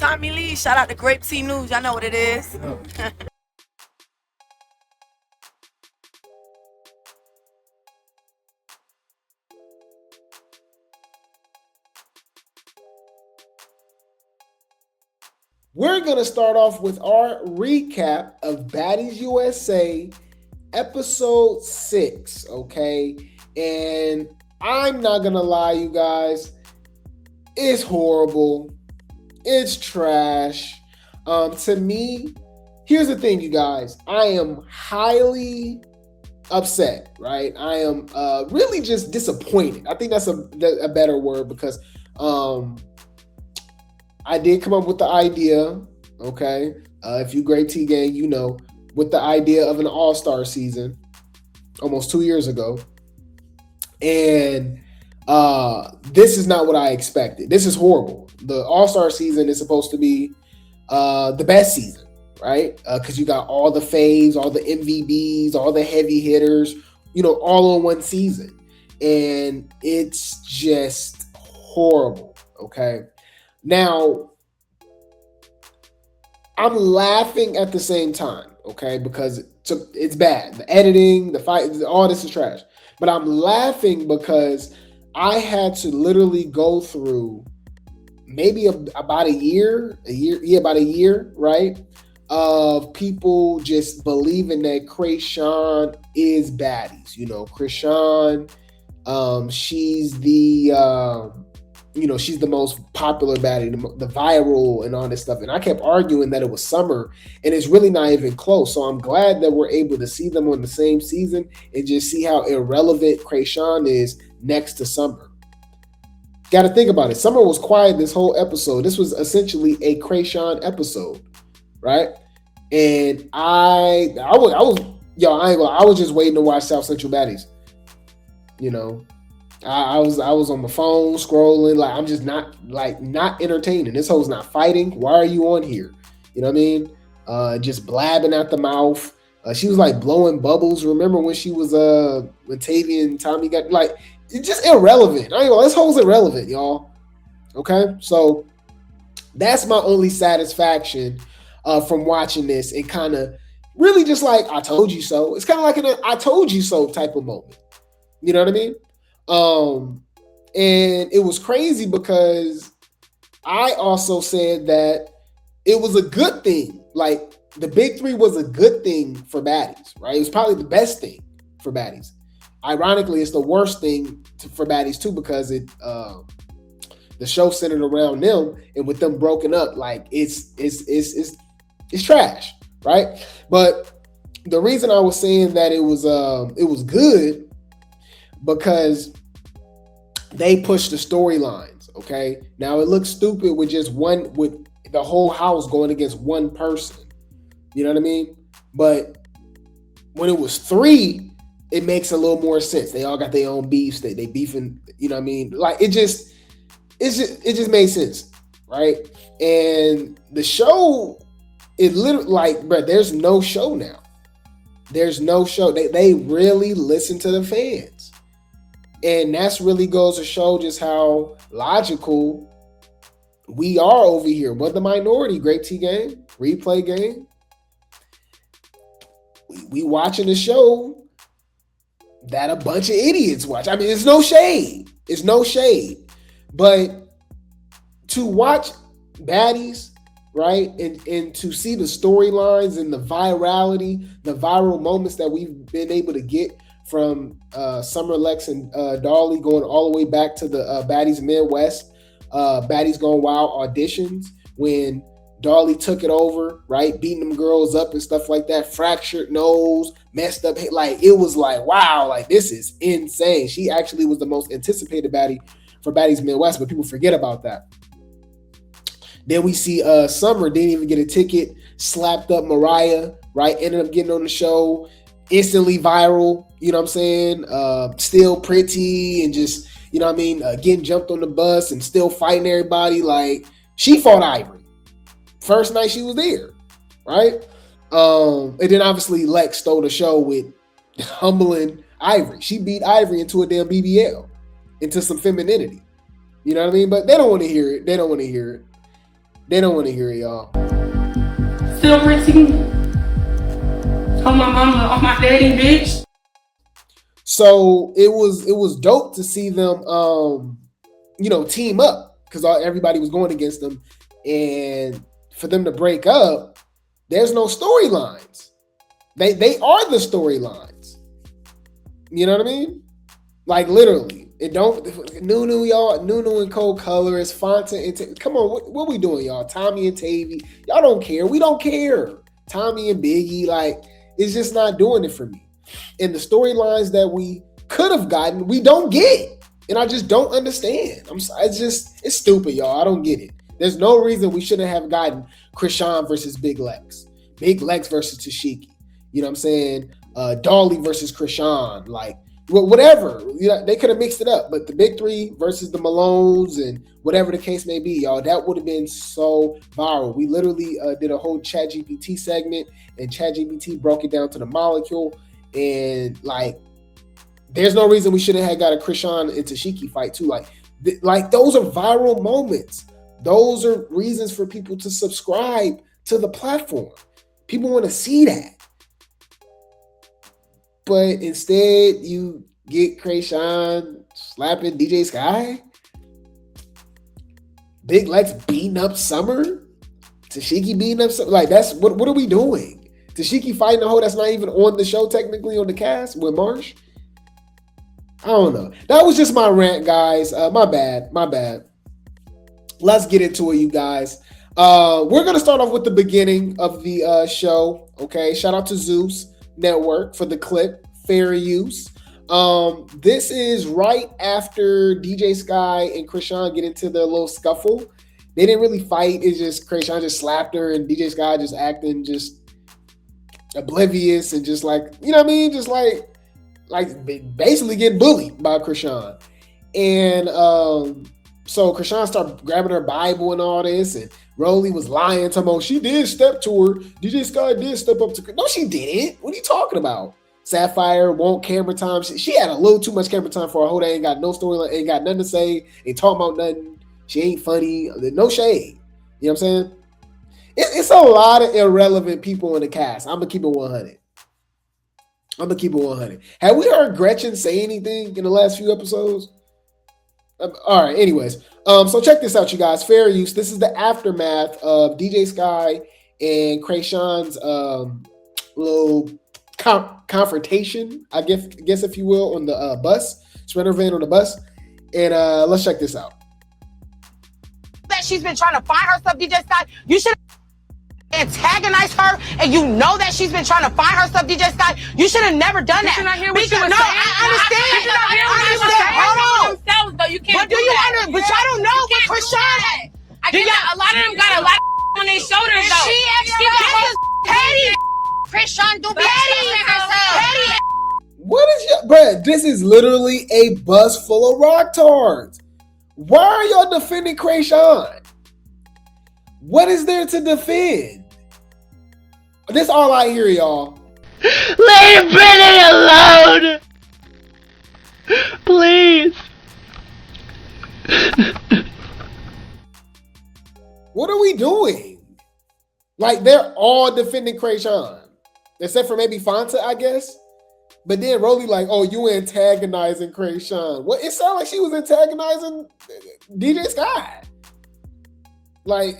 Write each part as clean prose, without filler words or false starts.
Tommie Lee. Shout out to Grape Tea News. Y'all know what it is. We're going to start off with our recap of Baddies USA episode 6, okay? And I'm not going to lie, you guys. It's horrible. It's trash. To me, here's the thing, you guys. I am highly upset, right? I am really just disappointed. I think that's a better word because I did come up with the idea, okay? If you Grape Tea Gang, you know, with the idea of an all-star season almost 2 years ago. And this is not what I expected. This is horrible. The all-star season is supposed to be the best season, right? Because you got all the faves, all the MVBs, all the heavy hitters, you know, all in one season. And it's just horrible, okay? Now, I'm laughing at the same time, okay, because it's bad. The editing, the fight, all this is trash. But I'm laughing because I had to literally go through maybe about a year, right, of people just believing that Chrisean is baddies. You know, Chrisean, she's the... she's the most popular baddie, the viral and all this stuff. And I kept arguing that it was Summer, and it's really not even close. So I'm glad that we're able to see them on the same season and just see how irrelevant Chrisean is next to Summer. Got to think about it. Summer was quiet this whole episode. This was essentially a Chrisean episode, right? And I was just waiting to watch South Central Baddies, you know. I was on my phone scrolling, like I'm just not entertaining. This hoe's not fighting. Why are you on here? You know what I mean? Just blabbing out the mouth. She was like blowing bubbles. Remember when she was when Tavii and Tommie got like it's just irrelevant. I ain't gonna, this hoe's irrelevant, y'all. Okay, so that's my only satisfaction from watching this and kind of really just like I told you so. It's kind of like an I told you so type of moment. You know what I mean? And it was crazy because I also said that it was a good thing. Like the big three was a good thing for baddies, right? It was probably the best thing for baddies. Ironically, it's the worst thing for baddies too, because the show centered around them, and with them broken up, like it's trash, right? But the reason I was saying that it was good because they pushed the storylines, okay? Now, it looks stupid with just one, with the whole house going against one person. You know what I mean? But when it was 3, it makes a little more sense. They all got their own beefs. They beefing, you know what I mean? Like, it just made sense, right? And the show, it literally, like, bro, there's no show now. There's no show. They really listen to the fans. And that's really goes to show just how logical we are over here. But the minority, Grape Tea Gang, Replay Gang, we watching the show that a bunch of idiots watch. I mean, it's no shade. It's no shade. But to watch baddies, right, and to see the storylines and the virality, the viral moments that we've been able to get from Summer, Lex, and Dolly, going all the way back to the Baddies Midwest, Baddies Gone Wild auditions, when Dolly took it over, right, beating them girls up and stuff like that, fractured nose, messed up, like, it was like, wow, like, this is insane. She actually was the most anticipated baddie for Baddies Midwest, but people forget about that. Then we see Summer didn't even get a ticket, slapped up Mariah, right, ended up getting on the show, instantly viral, you know what I'm saying, still pretty and just, you know what I mean, getting jumped on the bus and still fighting everybody. Like, she fought Ivory first night she was there, right? And then obviously Lex stole the show with humbling Ivory. She beat Ivory into a damn BBL, into some femininity, you know what I mean? But they don't want to hear it. They don't want to hear it. They don't want to hear it, y'all. Still pretty. On my mama, on my daddy, bitch. So it was dope to see them, team up because everybody was going against them, and for them to break up, there's no storylines. They are the storylines. You know what I mean? Like literally. It don't Nunu, y'all. Nunu and Coi colors, font and come on, what we doing, y'all? Tommie and Tavi, y'all don't care. We don't care. Tommie and Biggie, like it's just not doing it for me. And the storylines that we could have gotten, we don't get, and I just don't understand. It's stupid, y'all. I don't get it. There's no reason we shouldn't have gotten Chrisean versus Big Lex versus Teshiki. You know what I'm saying? Dolly versus Chrisean, like. Whatever, they could have mixed it up, but the big three versus the Malones and whatever the case may be, y'all, that would have been so viral. We literally did a whole ChatGPT segment, and ChatGPT broke it down to the molecule, and like, there's no reason we shouldn't have got a Chrisean and Teshiki fight too. Like those are viral moments. Those are reasons for people to subscribe to the platform. People want to see that. But instead, you get Chrisean slapping DJ Sky, Big Lex beating up Summer, Teshiki beating up Summer. Like, that's what are we doing? Teshiki fighting a hoe that's not even on the show, technically on the cast with Marsh. I don't know. That was just my rant, guys. My bad. Let's get into it, you guys. We're gonna start off with the beginning of the show. Okay, shout out to Zeus Network for the clip, fair use. This is right after DJ Sky and Chrisean get into their little scuffle. They didn't really fight. It's just Chrisean just slapped her and DJ Sky just acting just oblivious and just like, you know what I mean? Just like basically getting bullied by Chrisean. And so Chrisean started grabbing her Bible and all this, and Rolly was lying to him. She did step to her. DJ Sky did step up to her. No, she didn't. What are you talking about? Sapphire won't camera time. She had a little too much camera time for a hoe that ain't got no storyline, ain't got nothing to say, ain't talking about nothing. She ain't funny. No shade. You know what I'm saying? It's a lot of irrelevant people in the cast. I'm going to keep it 100. Have we heard Gretchen say anything in the last few episodes? All right, anyways. So check this out, you guys. Fair use. This is the aftermath of DJ Sky and Chrisean's little confrontation, I guess if you will, on the bus. Sprinter van on the bus. And let's check this out. That she's been trying to find herself, DJ Sky. You should antagonize her, and you know that she's been trying to find herself, DJ Sky. You should have never done that. I hear what she was no, saying. I understand. Hold on. Themselves, though. You can't But do you understand? But y'all don't know what Chrisean. A lot of them got a lot of on their shoulders, though. She petty. Chrisean do be Petty. What is your bruh? This is literally a bus full of rocktards. Why are y'all defending Chrisean? What is there to defend? This all I hear, y'all. Leave Brittany alone! Please. What are we doing? Like, they're all defending Chrisean. Except for maybe Fanta, I guess. But then Rolly like, oh, you antagonizing Chrisean. What? It sounded like she was antagonizing DJ Sky. Like,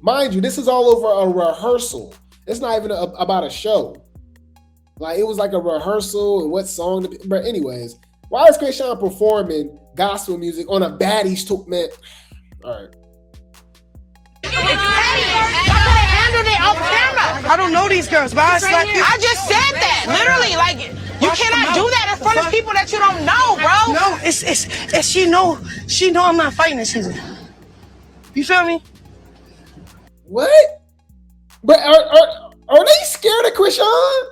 mind you, this is all over a rehearsal. It's not even about a show. Like, it was like a rehearsal and what song. But anyways, why is Chrisean performing gospel music on a baddies took, man? All right. I don't know these girls, but I just said that. Literally, like, you cannot do that in front of people that you don't know, bro. No, it's she know I'm not fighting this season. You feel me? What? But are they scared of Chrisean?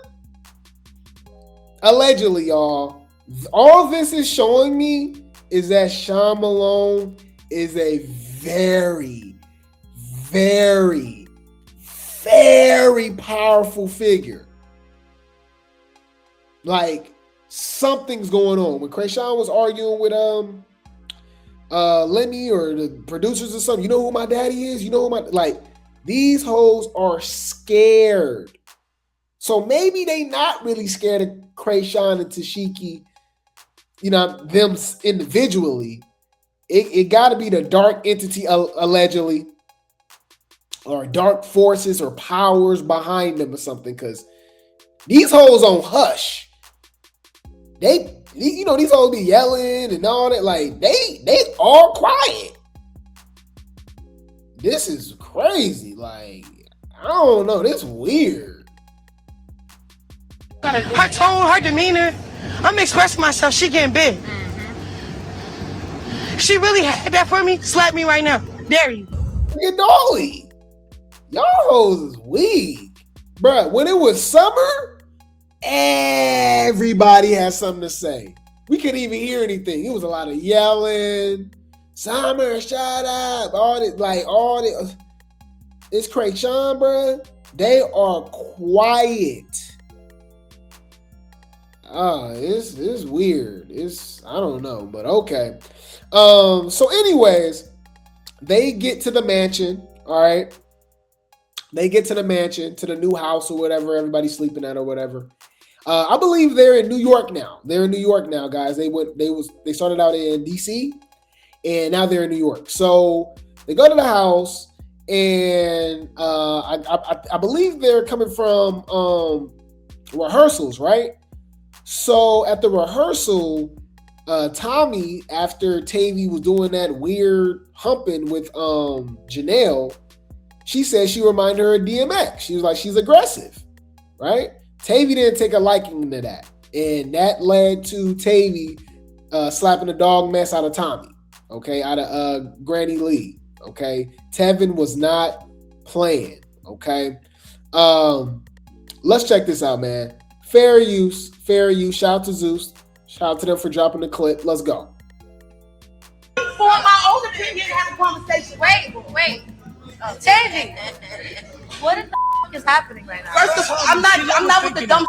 Allegedly, y'all. All this is showing me is that Sean Malone is a very, very, very powerful figure. Like, something's going on. When Chrisean was arguing Lenny or the producers or something. You know who my daddy is? You know who my like? These hoes are scared. So maybe they not really scared of Chrisean and Teshiki, you know, them individually. It got to be the dark entity, allegedly, or dark forces or powers behind them or something, because these hoes on hush. They, you know, these hoes be yelling and all that. Like, they all quiet. This is crazy. Like, I don't know. This is weird. Her tone, her demeanor. I'm expressing myself. She getting big. She really had that for me. Slap me right now. Dare you. Look at Dolly. Y'all hoes is weak. Bruh, when it was summer, everybody had something to say. We couldn't even hear anything. It was a lot of yelling. Summer, shut up. All this. It's Chrisean, bruh. They are quiet. It's weird. I don't know, but okay. So anyways, they get to the mansion, all right? They get to the mansion, to the new house or whatever everybody's sleeping at or whatever. I believe they're in New York now. They're in New York now, guys. They started out in DC and now they're in New York. So they go to the house and I believe they're coming from rehearsals, right? So at the rehearsal, Tommie, after Tavi was doing that weird humping with Janelle, she said she reminded her of DMX. She was like, she's aggressive, right? Tavi didn't take a liking to that. And that led to Tavi slapping the dog mess out of Tommie, okay, out of Granny Lee, okay? Tevin was not playing, okay? Let's check this out, man. Fair use. Shout out to Zeus. Shout out to them for dropping the clip. Let's go. For my own opinion, have a conversation. Wait. Tavi, what the f is happening right now? First of all, I'm not with the dumb.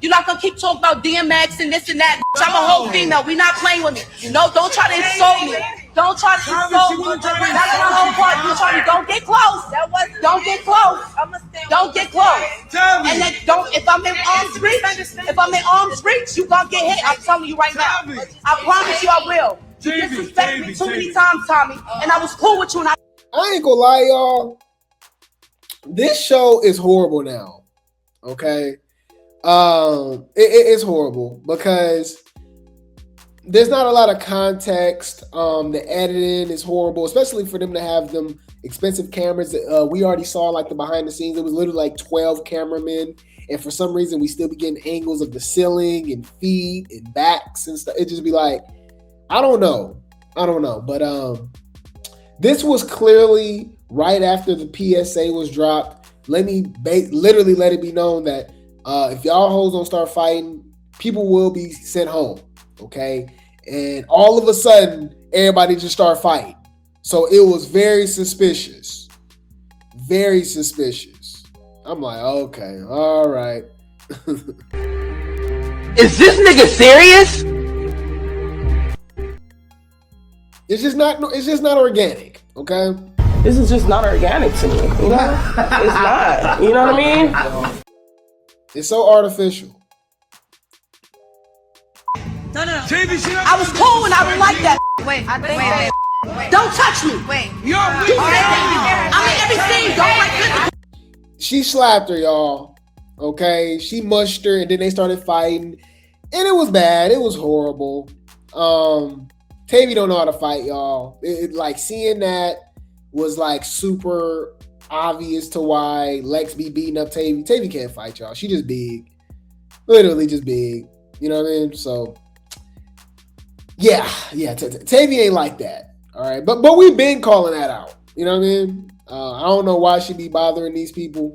You're not gonna keep talking about DMX and this and that. I'm a whole female. We not playing with me. No, don't try to insult me. Don't try to insult me. That's my whole part. You trying to don't get close. Don't get close. Don't get close. And then don't. If I'm in arm's reach, you gonna get hit. I'm telling you right now. I promise you, I will. You disrespect me too many times, Tommie, and I was cool with you. And I ain't gonna lie, y'all. This show is horrible now. Okay. It's horrible because there's not a lot of context. The editing is horrible, especially for them to have them expensive cameras. We already saw like the behind the scenes. It was literally like 12 cameramen, and for some reason we still be getting angles of the ceiling and feet and backs and stuff. It just be like, I don't know. But this was clearly right after the PSA was dropped. Let me literally let it be known that if y'all hoes don't start fighting, people will be sent home, okay? And all of a sudden, everybody just started fighting. So it was very suspicious. Very suspicious. I'm like, okay, all right. Is this nigga serious? It's just not organic, okay? This is just not organic to me, you know? It's not, you know what I mean? It's so artificial. No. I was cool and I don't like that. Wait. Don't touch me. Wait. I'm in every scene. Don't like this. She slapped her, y'all. Okay, she mushed her, and then they started fighting, and it was bad. It was horrible. Tavi don't know how to fight, y'all. Like seeing that was like super obvious to why Lex be beating up Tavi. Tavi can't fight, y'all. She just big, literally just big. You know what I mean? So yeah. Tavi ain't like that. All right, but we've been calling that out. You know what I mean? I don't know why she be bothering these people.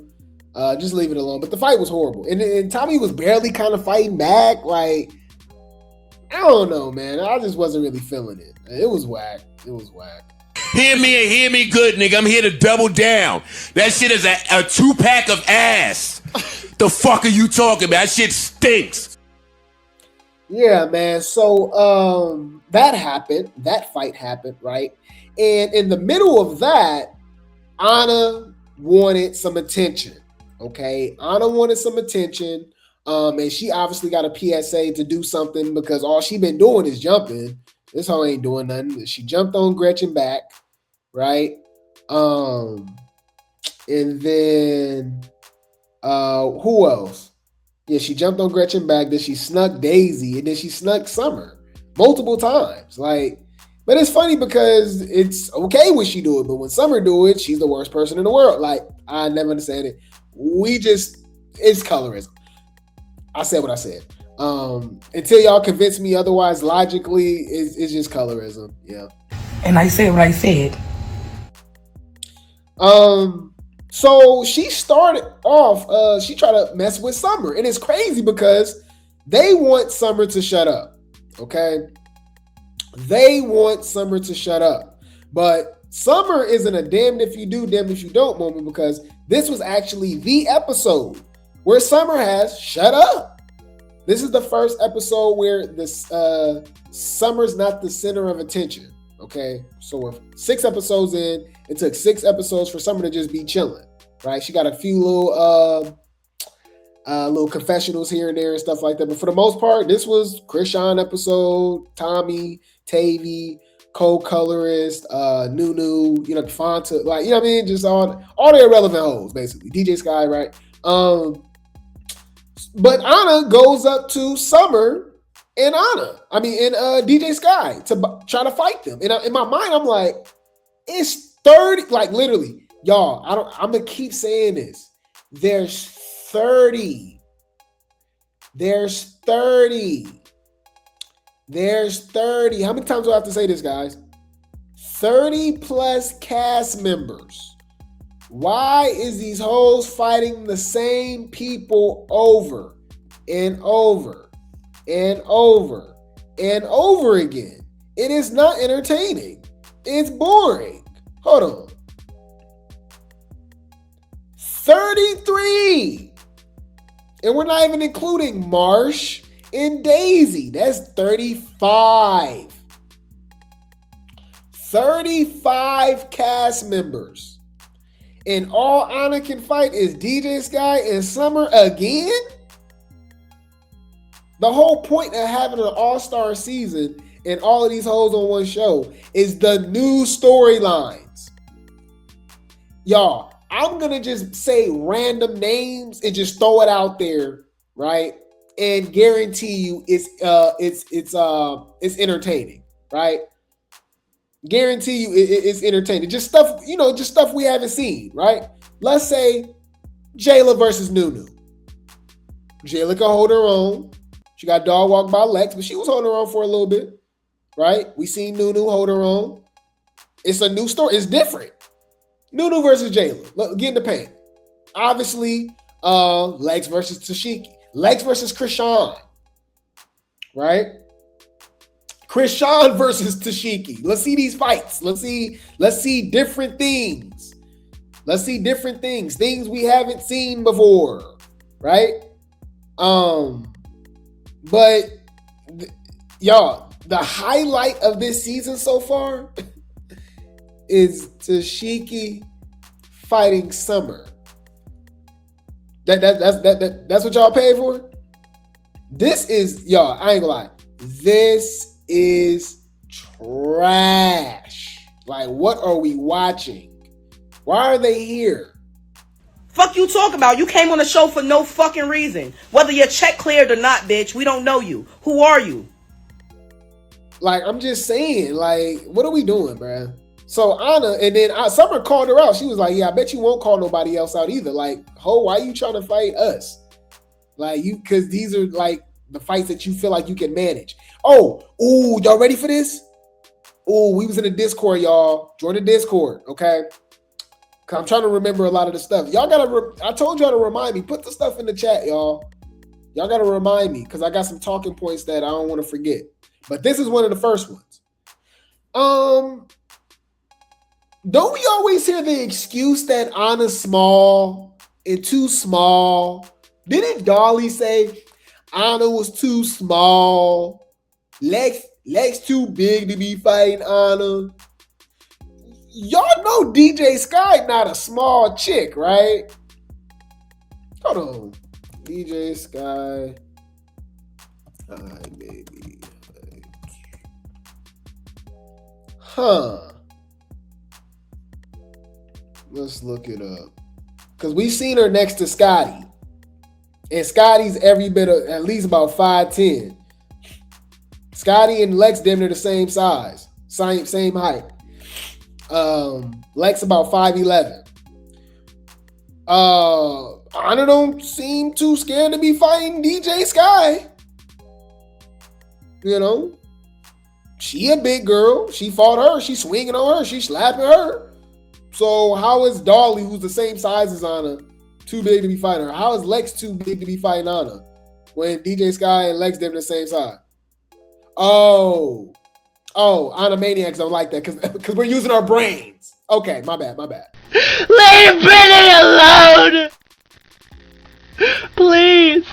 Just leave it alone. But the fight was horrible, and Tommie was barely kind of fighting back. Like, I don't know, man. I just wasn't really feeling it. It was whack. Hear me and hear me good, nigga. I'm here to double down. That shit is a 2-pack of ass. The fuck are you talking about? That shit stinks. Yeah, man. So that happened. That fight happened, right? And in the middle of that, Ahna wanted some attention. Okay, Ahna wanted some attention. And she obviously got a PSA to do something because all she been doing is jumping. This hoe ain't doing nothing. She jumped on Gretchen back, right? And then who else? Yeah, she jumped on Gretchen back, then she snuck Daisy, and then she snuck Summer multiple times. Like, but it's funny because it's okay when she do it, but when Summer do it, she's the worst person in the world. Like, I never understand it. It's colorism. I said what I said. Until y'all convince me otherwise logically, it's just colorism. Yeah. And I said what I said. So she started off, she tried to mess with Summer. And it's crazy because they want Summer to shut up. Okay? They want Summer to shut up. But Summer isn't a damned if you do, damned if you don't moment, because this was actually the episode where Summer has shut up. This is the first episode where this Summer's not the center of attention. Okay? So we're 6 episodes in. It took 6 episodes for Summer to just be chilling, right? She got a few little confessionals here and there and stuff like that. But for the most part, this was Chrisean episode, Tommie, Tavi, co-colorist, Nunu, Fanta, like, you know what I mean? Just all the irrelevant hoes, basically. DJ Sky, right? But Ahna goes up to Summer and DJ Sky to try to fight them. And in my mind, I'm like, it's 30, like literally, y'all, I'm gonna keep saying this. There's 30. There's 30. How many times do I have to say this, guys? 30 plus cast members. Why is these hoes fighting the same people over and over and over and over again? It is not entertaining. It's boring. Hold on. 33. And we're not even including Marsh and Daisy. That's 35. 35 cast members. And all Ahna can fight is DJ Sky and Summer again? The whole point of having an all-star season and all of these hoes on one show is the new storylines. Y'all, I'm gonna just say random names and just throw it out there, right? And guarantee you it's entertaining, right? Guarantee you it's entertaining. Just stuff we haven't seen, right? Let's say Jayla versus Nunu. Jayla can hold her own. She got dog walked by Lex, but she was holding her own for a little bit, right? We seen Nunu hold her own. It's a new story. It's different. Nunu versus Jayla. Look, get in the paint. Obviously, Lex versus Teshiki. Lex versus Chrisean, right? Chrisean versus Teshiki. Let's see these fights. Let's see different things. Let's see different things. Things we haven't seen before, right? But y'all, the highlight of this season so far is Teshiki fighting Summer. That's what y'all paid for? This is, y'all, I ain't gonna lie. This is trash. Like, what are we watching? Why are they here? Fuck you talking about? You came on the show for no fucking reason. Whether your check cleared or not, bitch, we don't know you. Who are you? Like, I'm just saying, like, what are we doing, bruh? So Ahna, and then Summer called her out. She was like, yeah, I bet you won't call nobody else out either. Like, ho, why you trying to fight us? Like, because these are like the fights that you feel like you can manage. Y'all ready for this? We was in the Discord, y'all. Join the Discord, okay? Cause I'm trying to remember a lot of the stuff. Y'all I told y'all to remind me. Put the stuff in the chat, y'all. Y'all gotta remind me because I got some talking points that I don't want to forget. But this is one of the first ones. Don't we always hear the excuse that Ahna's small and too small? Didn't Dolly say, Ahna was too small. Lex too big to be fighting Ahna. Y'all know DJ Sky not a small chick, right? Hold on. DJ Sky. Hi, baby. Huh. Let's look it up. Because we've seen her next to Scotty. And Scotty's every bit of at least about 5'10". Scotty and Lex damn near the same size. Same height. Lex about 5'11". Ahna don't seem too scared to be fighting DJ Sky. You know? She a big girl. She fought her. She swinging on her. She slapping her. So how is Dolly, who's the same size as Ahna, too big to be fighting her? How is Lex too big to be fighting Ahna when DJ Sky and Lex them the same size? Oh, Animaniacs don't like that because we're using our brains. Okay, my bad. Leave Brittany alone! Please.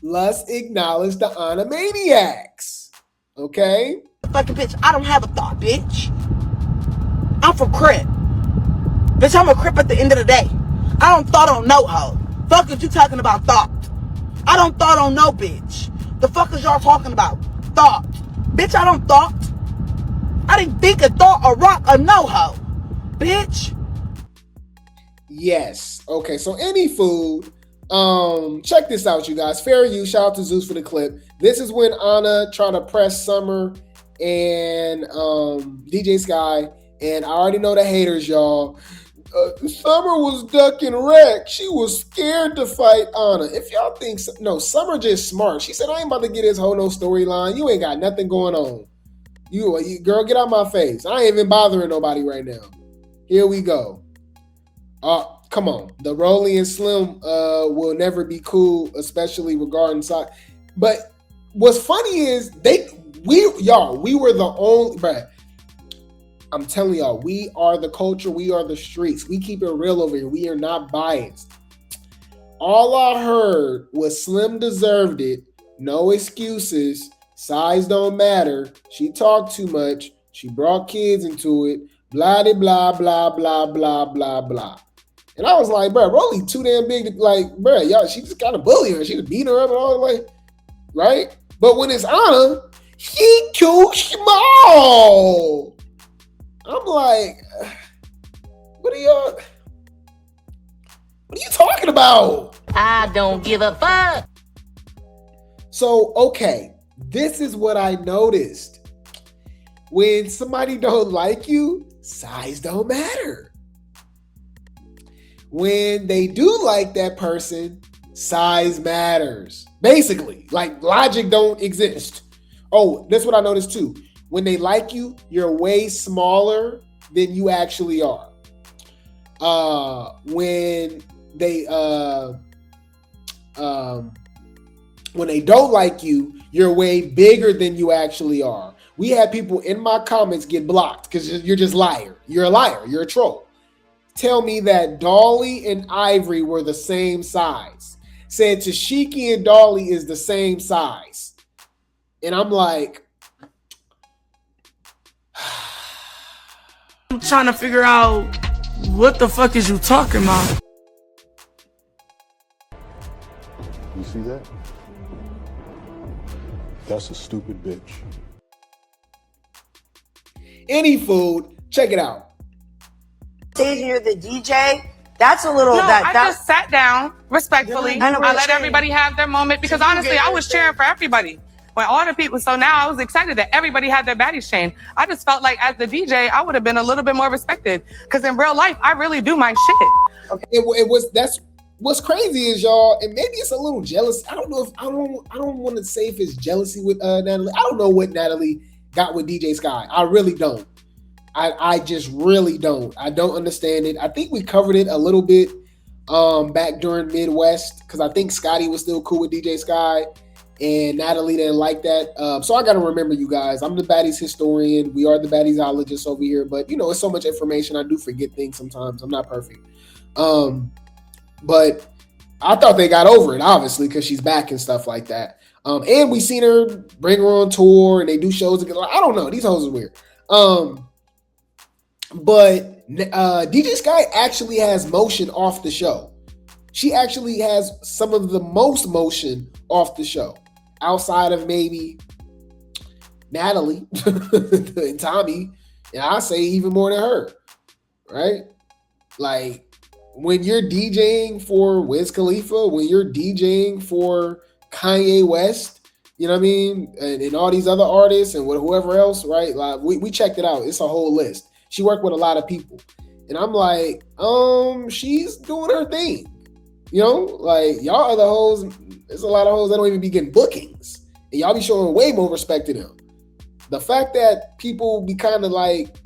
Let's acknowledge the Animaniacs. Okay? Fucking bitch, I don't have a thought, bitch. I'm from Crip. Bitch, I'm a Crip at the end of the day. I don't thought on no hoe. Fuck is you talking about thought? I don't thought on no bitch. The fuck is y'all talking about? Thought. Bitch, I don't thought. I didn't think a thought or rock or no hoe. Bitch. Yes. Okay, so any food. Check this out, you guys. Fair use. Shout out to Zeus for the clip. This is when Ahna tried to press Summer and DJ Sky, and I already know the haters, y'all. Summer was ducking wreck. She was scared to fight Ahna. If y'all think no, Summer just smart. She said, "I ain't about to get this whole no storyline. You ain't got nothing going on. You girl, get out my face. I ain't even bothering nobody right now. Here we go. Come on. The Rolly and Slim will never be cool, especially regarding size. But what's funny is we were the only, bruh. I'm telling y'all, we are the culture. We are the streets. We keep it real over here. We are not biased. All I heard was Slim deserved it. No excuses. Size don't matter. She talked too much. She brought kids into it. Blah, blah, blah, blah, blah, blah, blah. And I was like, bro, Rolly too damn big to, like, bro, y'all, she just kind of bullied her. She was beating her up and all, like, right? But when it's Ahna, she too small. I'm like, what are you talking about? I don't give a fuck. So, okay, this is what I noticed. When somebody don't like you, size don't matter. When they do like that person, size matters. Basically, like logic don't exist. Oh, that's what I noticed too. When they like you, you're way smaller than you actually are. When they don't like you, you're way bigger than you actually are. We had people in my comments get blocked because you're just liar. You're a liar. You're a troll. Tell me that Dolly and Ivory were the same size. Said Teshiki and Dolly is the same size. And I'm like, I'm trying to figure out what the fuck is you talking about? You see that? That's a stupid bitch. Any food, check it out. Saying you're the DJ, that's a little No, I just sat down respectfully. I let everybody have their moment because honestly, I was cheering for everybody. When all the people, so now I was excited that everybody had their baddies chained. I just felt like as the DJ, I would have been a little bit more respected because in real life, I really do my shit. Okay, that's what's crazy is y'all, and maybe it's a little jealous. I don't know if I don't want to say if it's jealousy with Natalie. I don't know what Natalie got with DJ Sky. I really don't. I just really don't. I don't understand it. I think we covered it a little bit back during Midwest because I think Scotty was still cool with DJ Sky and Natalie didn't like that. So I got to remember, you guys, I'm the baddies historian. We are the baddiesologists over here, but it's so much information. I do forget things sometimes. I'm not perfect. But I thought they got over it, obviously, because she's back and stuff like that. And we seen her bring her on tour and they do shows again. Like, I don't know. These hoes are weird. But DJ Sky actually has motion off the show. She actually has some of the most motion off the show, outside of maybe Natalie and Tommie, and I say even more than her, right? Like, when you're DJing for Wiz Khalifa, when you're DJing for Kanye West, you know what I mean, and all these other artists and whoever else, right? Like, we checked it out. It's a whole list. She worked with a lot of people, and I'm like, she's doing her thing. You know, like, y'all other hoes, there's a lot of hoes that don't even be getting bookings. And y'all be showing way more respect to them. The fact that people be kind of like,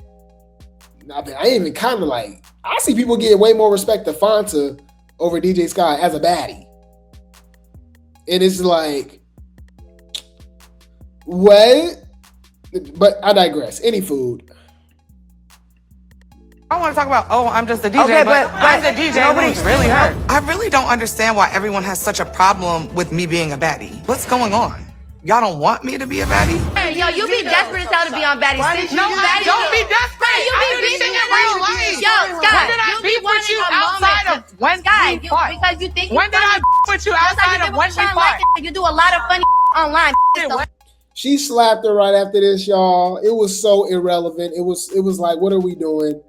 I ain't even kind of like, I see people get way more respect to Fanta over DJ Sky as a baddie. And it's like, what? But I digress. Any food. I want to talk about, I'm just a DJ, Okay, but but I'm the DJ. nobody's Really hurt. I really don't understand why everyone has such a problem with me being a baddie. What's going on? Y'all don't want me to be a baddie? Hey, yo, you be desperate as hell to be on Baddies. No, I don't be desperate. Hey, you I be do this beefing shit in in real real life. Yo, Sky, When did I you beef be with you wanting a outside moment. of when Sky, we fought? because you think When did I beef with you outside of when we fought? You do a lot of funny online. She slapped her right after this, y'all. It was so irrelevant. It was like, what are we doing?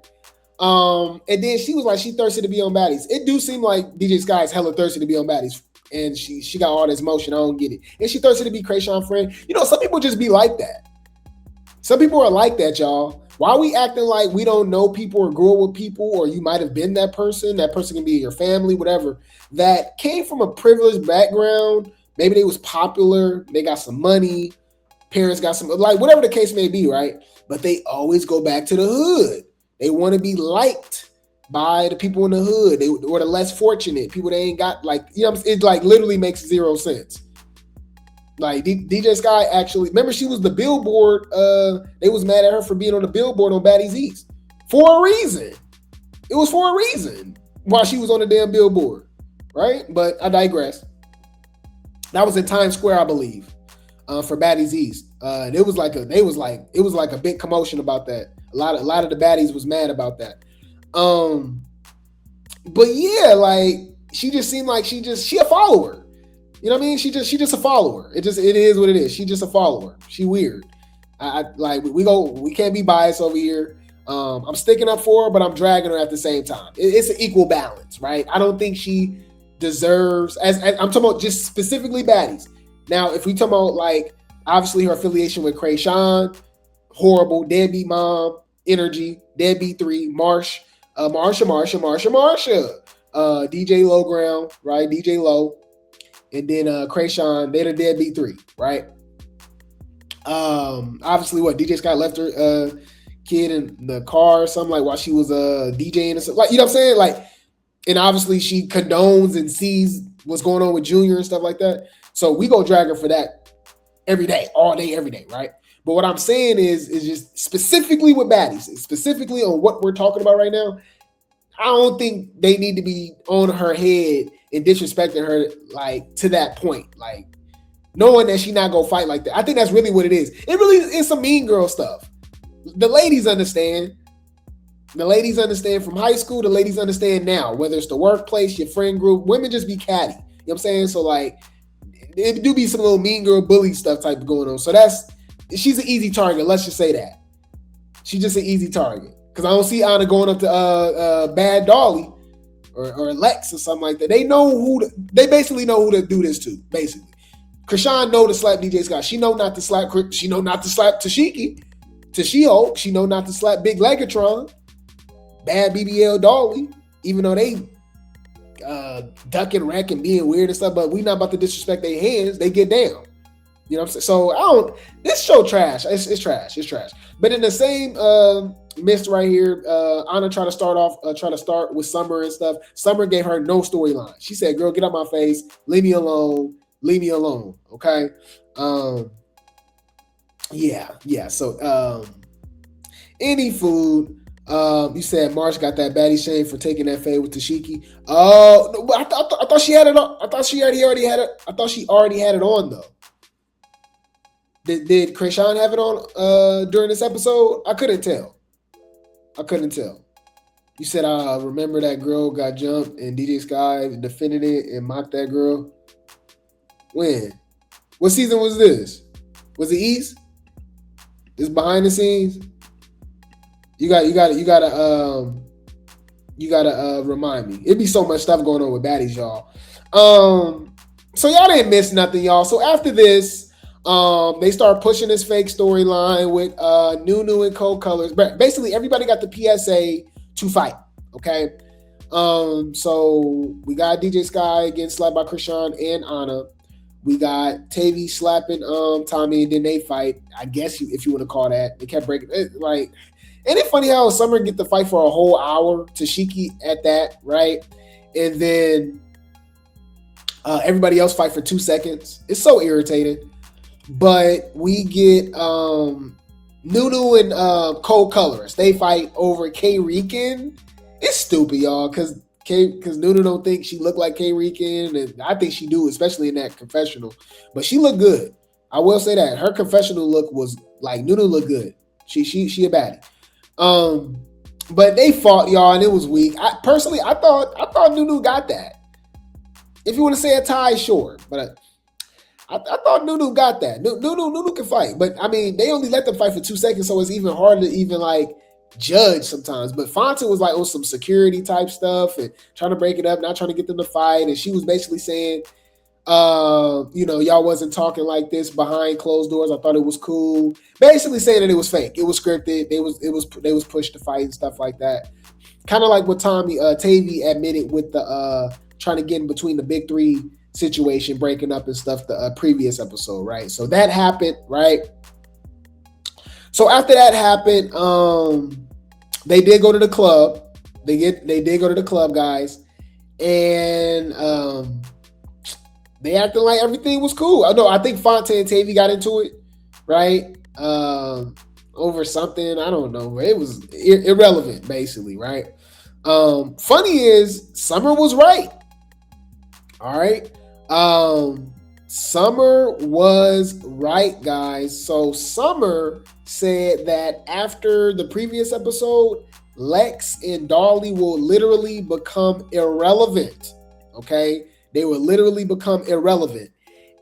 And then she was like, she thirsty to be on Baddies. It do seem like DJ Sky is hella thirsty to be on Baddies. And she got all this motion. I don't get it. And she thirsty to be Chrisean friend. You know, some people just be like that. Some people are like that, y'all. Why are we acting like we don't know people or grew up with people, or you might have been that person? That person can be your family, whatever. That came from a privileged background. Maybe they was popular. They got some money. Parents got some, like, whatever the case may be, right? But they always go back to the hood. They want to be liked by the people in the hood, or the less fortunate people. They ain't got, like, you know, it like literally makes zero sense. Like, DJ Sky actually, remember, she was the Billboard. They was mad at her for being on the Billboard on Baddies East for a reason. It was for a reason why she was on the damn Billboard, right? But I digress. That was in Times Square, I believe, for Baddies East. It was like a big commotion about that. A lot of the baddies was mad about that. But yeah, like, she just seemed like she a follower. You know what I mean? She just a follower. It is what it is. She just a follower. She weird. I like, we can't be biased over here. I'm sticking up for her, but I'm dragging her at the same time. It's an equal balance, right? I don't think she deserves, as I'm talking about just specifically baddies. Now, if we talk about, like, obviously her affiliation with Chrisean, horrible, deadbeat mom energy, deadbeat 3, Marsha, DJ Low Ground, right? DJ Low, and then Chrisean, they're the deadbeat 3, right? Obviously, what, DJ Sky left her kid in the car or something, like, while she was DJing and stuff, like, you know what I'm saying? Like, and obviously she condones and sees what's going on with Junior and stuff like that. So we go drag her for that every day, all day, every day, right? But what I'm saying is just specifically with baddies, specifically on what we're talking about right now, I don't think they need to be on her head and disrespecting her, like, to that point, like, knowing that she not gonna fight like that. I think that's really what it is. It really is some mean girl stuff. The ladies understand. The ladies understand from high school. The ladies understand now, whether it's the workplace, your friend group. Women just be catty. You know what I'm saying? So, like, it do be some little mean girl bully stuff type going on. So she's an easy target. Let's just say that. She's just an easy target. Because I don't see Ahna going up to Bad Dolly or Lex or something like that. They basically know who to do this to, basically. Chrisean know to slap DJ Sky. She know not to slap Teshiki. To She-Hulk. She know not to slap Big Legatron. Bad BBL Dolly. Even though they duck and rack and being weird and stuff, but we not about to disrespect their hands. They get down. You know what I'm saying? So this show trash. It's trash. It's trash. But in the same mist right here, Ahna try to start with Summer and stuff. Summer gave her no storyline. She said, girl, get out my face. Leave me alone. Leave me alone. Okay. Yeah. So any food. You said Marsh got that baddie shame for taking that fade with Teshiki. Oh, no, I thought she had it on. I thought she already had it. I thought she already had it on though. Did Chrisean have it on during this episode? I couldn't tell. You said I remember that girl got jumped and DJ Sky defended it and mocked that girl. When? What season was this? Was it East? This behind the scenes? You gotta remind me. It'd be so much stuff going on with baddies, y'all. So y'all didn't miss nothing, y'all. So after this, they start pushing this fake storyline with Nunu and Coi colors. Basically, everybody got the PSA to fight. Okay. So we got DJ Sky getting slapped by Chrisean and Ahna. We got Tavi slapping Tommie, and then they fight. I guess if you want to call that. They kept breaking it, like. Ain't it funny how Summer get to fight for a whole hour? Teshiki at that, right? And then everybody else fight for 2 seconds. It's so irritating. But we get Nunu and Coi colorist. They fight over K-Rican. It's stupid, y'all, because Nunu don't think she look like K-Rican, and I think she do, especially in that confessional. But she looked good. I will say that. Her confessional look was like Nunu looked good. She a baddie. But they fought, y'all, and it was weak. I thought Nunu got that. If you want to say a tie, sure, but I thought Nunu got that. Nunu can fight, but I mean, they only let them fight for 2 seconds, so it's even harder to even like judge sometimes. But Fonta was like on some security type stuff and trying to break it up, not trying to get them to fight, and she was basically saying, y'all wasn't talking like this behind closed doors. I thought it was cool. Basically saying that it was fake. It was scripted. They was pushed to fight and stuff like that. Kind of like what Tavi admitted with the trying to get in between the big three situation, breaking up and stuff, the previous episode, right? So that happened, right? So after that happened, they did go to the club. They did go to the club, guys, and they acted like everything was cool. I think Fonta and Tavi got into it, right? Over something, I don't know. It was irrelevant, basically, right? Funny is, Summer was right. All right. Summer was right, guys. So Summer said that after the previous episode, Lex and Dolly will literally become irrelevant. Okay. They will literally become irrelevant.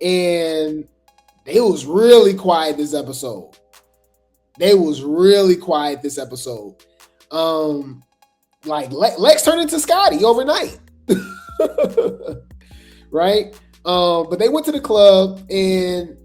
And they was really quiet this episode. Like Lex turned into Scotty overnight. Right? But they went to the club and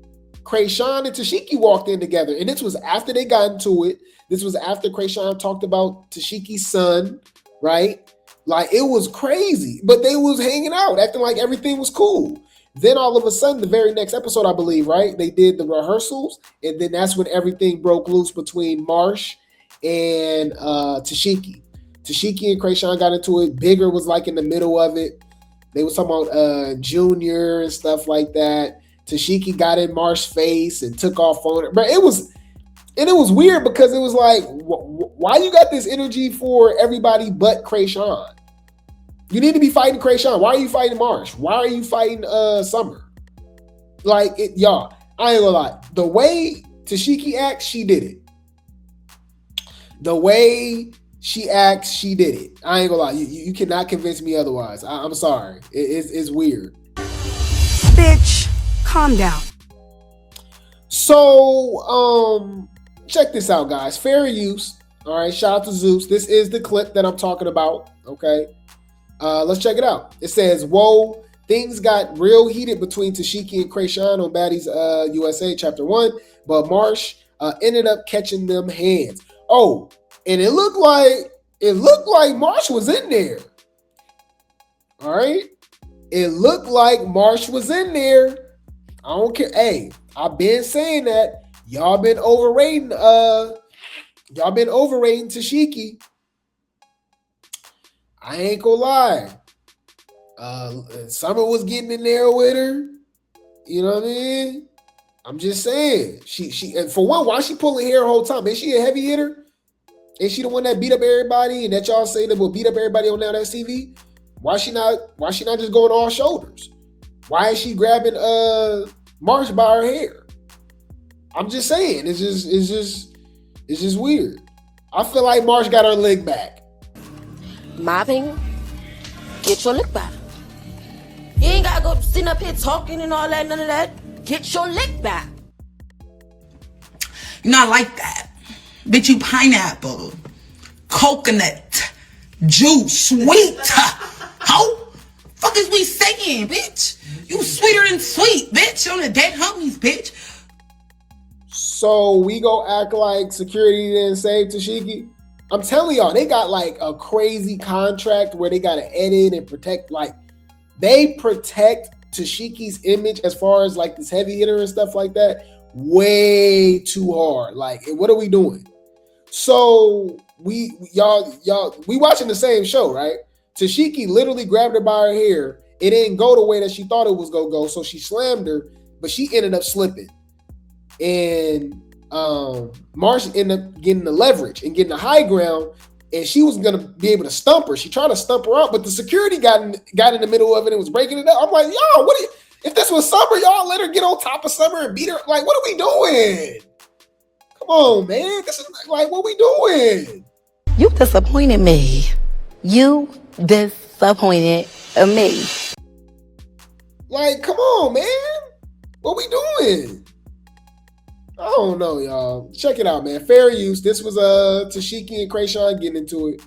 Chrisean and Teshiki walked in together. And this was after they got into it. This was after Chrisean talked about Tesheki's son, right? Like, it was crazy. But they was hanging out, acting like everything was cool. Then all of a sudden, the very next episode, I believe, right? They did the rehearsals. And then that's when everything broke loose between Marsh and Teshiki. Teshiki and Chrisean got into it. Bigger was like in the middle of it. They was talking about Junior and stuff like that. Teshiki got in Marsh's face and took off on it. But it was weird because it was like, why you got this energy for everybody but Chrisean? You need to be fighting Chrisean. Why are you fighting Marsh? Why are you fighting Summer? Like, y'all, I ain't gonna lie. The way Teshiki acts, she did it. The way she acts, she did it. I ain't gonna lie. You cannot convince me otherwise. I'm sorry. It's weird. Bitch, calm down. So, check this out, guys. Fair use. All right. Shout out to Zeus. This is the clip that I'm talking about. Okay. Let's check it out. It says, whoa, things got real heated between Teshiki and Chrisean on Baddies USA Chapter 1, but Marsh ended up catching them hands. Oh, and it looked like Marsh was in there. All right. It looked like Marsh was in there. I don't care. Hey, I've been saying that. Y'all been overrating Teshiki. I ain't gonna lie. Summer was getting in there with her. You know what I mean? I'm just saying. She and for one, why is she pulling hair the whole time? Is she a heavy hitter? Ain't she the one that beat up everybody and that y'all say that will beat up everybody on Now That's TV? Why she not just going all shoulders? Why is she grabbing Marsh by her hair? I'm just saying, it's just weird. I feel like Marsh got her leg back. My opinion, get your lick back. You ain't gotta go sitting up here talking and all that, none of that. Get your lick back. You're not like that. Bitch, you pineapple, coconut, juice, sweet. How? Fuck is we saying, bitch? You sweeter than sweet, bitch. On the dead homies, bitch. So we go act like security didn't save Teshiki? I'm telling y'all, they got like a crazy contract where they gotta edit and protect, like they protect Tesheki's image as far as like this heavy hitter and stuff like that way too hard. Like, what are we doing? So we watching the same show, right? Teshiki literally grabbed her by her hair. It didn't go the way that she thought it was gonna go, so she slammed her, but she ended up slipping. And Marsh ended up getting the leverage and getting the high ground, and she was gonna be able to stump her. She tried to stump her out, but the security got in the middle of it and was breaking it up. I'm like, yo, if this was Summer, y'all let her get on top of Summer and beat her? Like, what are we doing? Come on, man. This is like, what we doing? You disappointed me. You disappointed me. Like, come on, man. What we doing? I don't know, y'all. Check it out, man. Fair use. This was Teshiki and Chrisean getting into it.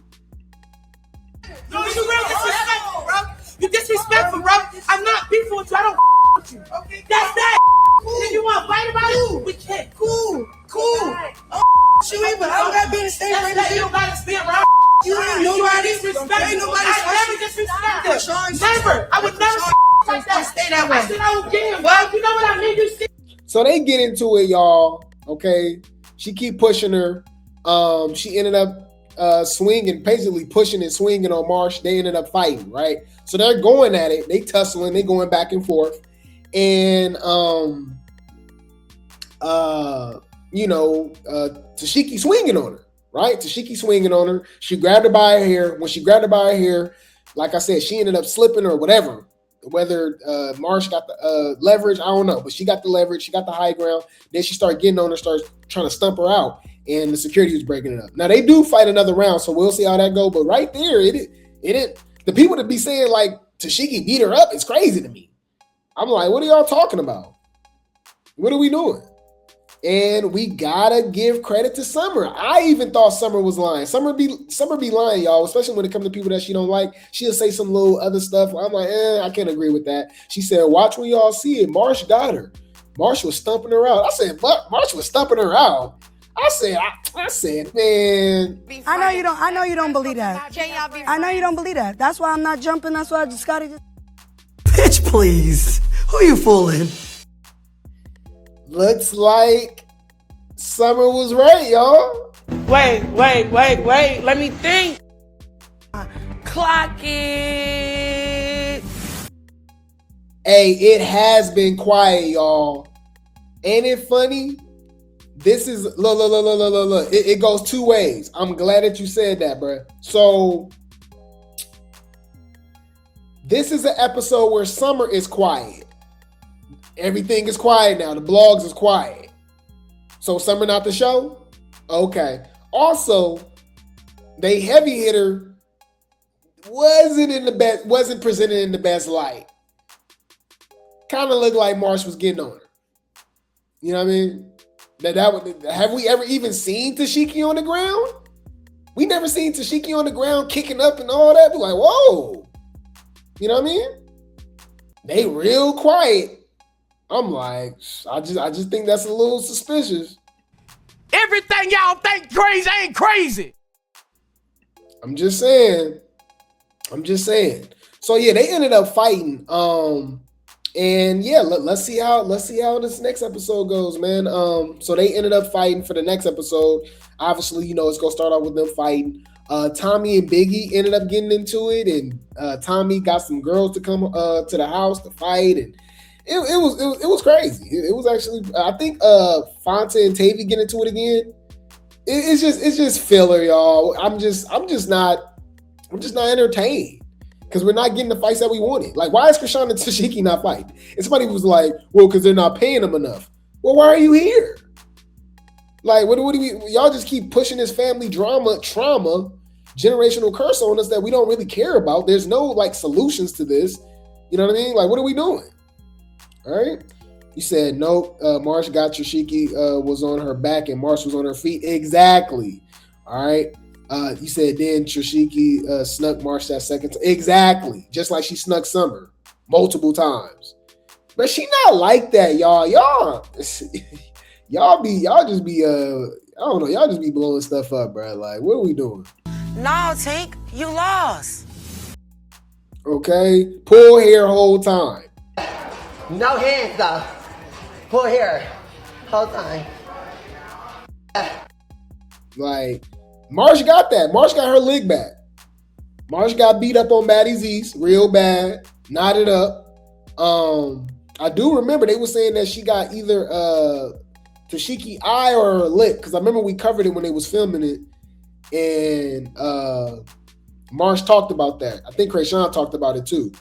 No, you real disrespectful, bro. You disrespectful, bro. I'm not beefing with you. I don't with you. Okay. That's that. Cool. If you want to fight about it, we can. Cool. You ain't, but I don't got to be in the same range. You don't got to spit, bro. You ain't nobody disrespect. Ain't nobody never disrespect. Never. I would never like that. Stay that way. I said I don't care, bro. You know what I mean? You see. So they get into it, y'all. Okay. She keep pushing her. She ended up swinging, basically pushing and swinging on Marsh. They ended up fighting, right? So they're going at it. They tussling. They going back and forth. And, Teshiki swinging on her, right? Teshiki swinging on her. She grabbed her by her hair. When she grabbed her by her hair, like I said, she ended up slipping or whatever. Whether Marsh got the leverage, I don't know. But she got the leverage. She got the high ground. Then she started getting on her, started trying to stump her out. And the security was breaking it up. Now, they do fight another round, so we'll see how that goes. But right there, it the people that be saying, like, Teshiki beat her up, it's crazy to me. I'm like, what are y'all talking about? What are we doing? And we gotta give credit to Summer. I even thought Summer was lying. Summer be lying, y'all, especially when it comes to people that she don't like. She'll say some little other stuff. I'm like, I can't agree with that. She said, watch when y'all see it. Marsh got her. Marsh was stumping her out. I said, but Marsh was stumping her out. I said, man. I know you don't believe that. I know you don't believe that. That's why I'm not jumping. That's why I just gotta Bitch, please. Who you fooling? Looks like Summer was right, y'all. Wait. Let me think. Clock it. Hey, it has been quiet, y'all. Ain't it funny? This is, look. It goes two ways. I'm glad that you said that, bro. So, this is an episode where Summer is quiet. Everything is quiet now. The blogs is quiet. So Summer not the show? Okay. Also, they heavy hitter wasn't presented in the best light. Kind of looked like Marsh was getting on her. You know what I mean? Have we ever even seen Teshiki on the ground? We never seen Teshiki on the ground kicking up and all that. We're like, whoa. You know what I mean? They real quiet. I'm like, I just think that's a little suspicious. Everything y'all think crazy ain't crazy. I'm just saying. So yeah, they ended up fighting. And yeah, let's see how this next episode goes, man. So they ended up fighting for the next episode. Obviously, it's gonna start off with them fighting. Tommie and Biggie ended up getting into it, and Tommie got some girls to come to the house to fight, and it was crazy. It was actually, I think Fonta and Tavi get into it again. it's just filler, y'all. I'm just not entertained because we're not getting the fights that we wanted. Like, why is Chrisean and Teshiki not fighting? And somebody was like, well, because they're not paying them enough. Well, why are you here? Like, what do we? Y'all just keep pushing this family trauma, generational curse on us that we don't really care about. There's no like solutions to this. You know what I mean? Like, what are we doing? All right. You said no. Marsh got Teshiki was on her back and Marsh was on her feet. Exactly. All right. You said then Teshiki snuck Marsh that second time. Exactly. Just like she snuck Summer multiple times. But she not like that, y'all. Y'all just be I don't know. Y'all just be blowing stuff up, bro. Like, what are we doing? No, Tink, you lost. Okay. Pull hair whole time. No hands though. Pull hair whole time. Like, Marsh got that. Marsh got her lig back. Marsh got beat up on Maddie's East real bad. Knotted up. I do remember they were saying that she got either Teshiki eye or her lip, because I remember we covered it when they was filming it, and Marsh talked about that. I think Chrisean talked about it too.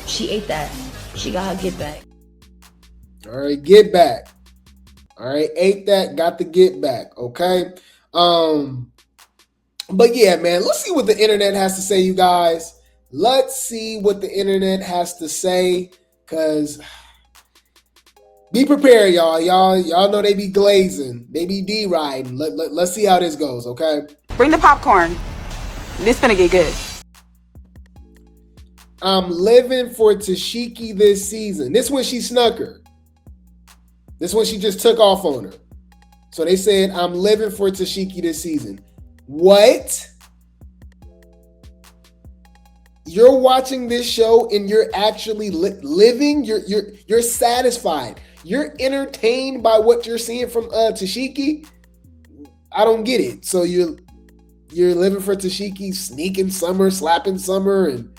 She ate that. She got her get back. All right, get back. All right, ate that, got the get back. Okay. But yeah, man, let's see what the internet has to say, you guys. Let's see what the internet has to say, because be prepared, y'all. Y'all know they be glazing. They be D-riding. Let's see how this goes, okay? Bring the popcorn. This finna get good. I'm living for Teshiki this season. This one she snuck her. This one she just took off on her. So they said, I'm living for Teshiki this season. What? You're watching this show and you're actually living? You're satisfied. You're entertained by what you're seeing from Teshiki? I don't get it. So you're living for Teshiki, sneaking Summer, slapping Summer, and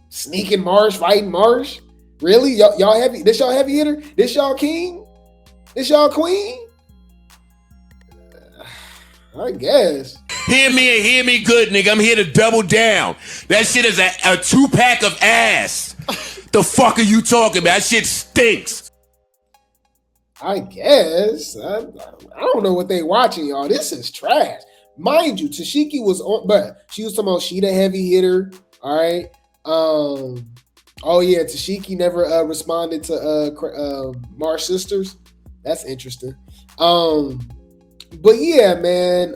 sneaking Marsh, fighting Marsh? Really? Y'all heavy? This y'all heavy hitter? This y'all king? This y'all queen? I guess. Hear me and hear me good, nigga. I'm here to double down. That shit is a 2-pack of ass. The fuck are you talking about? That shit stinks. I guess. I don't know what they watching, y'all. This is trash. Mind you, Teshiki was on, but she was talking about she the heavy hitter. All right. Oh yeah, Teshiki never responded to Marsh sisters. That's interesting. But yeah, man.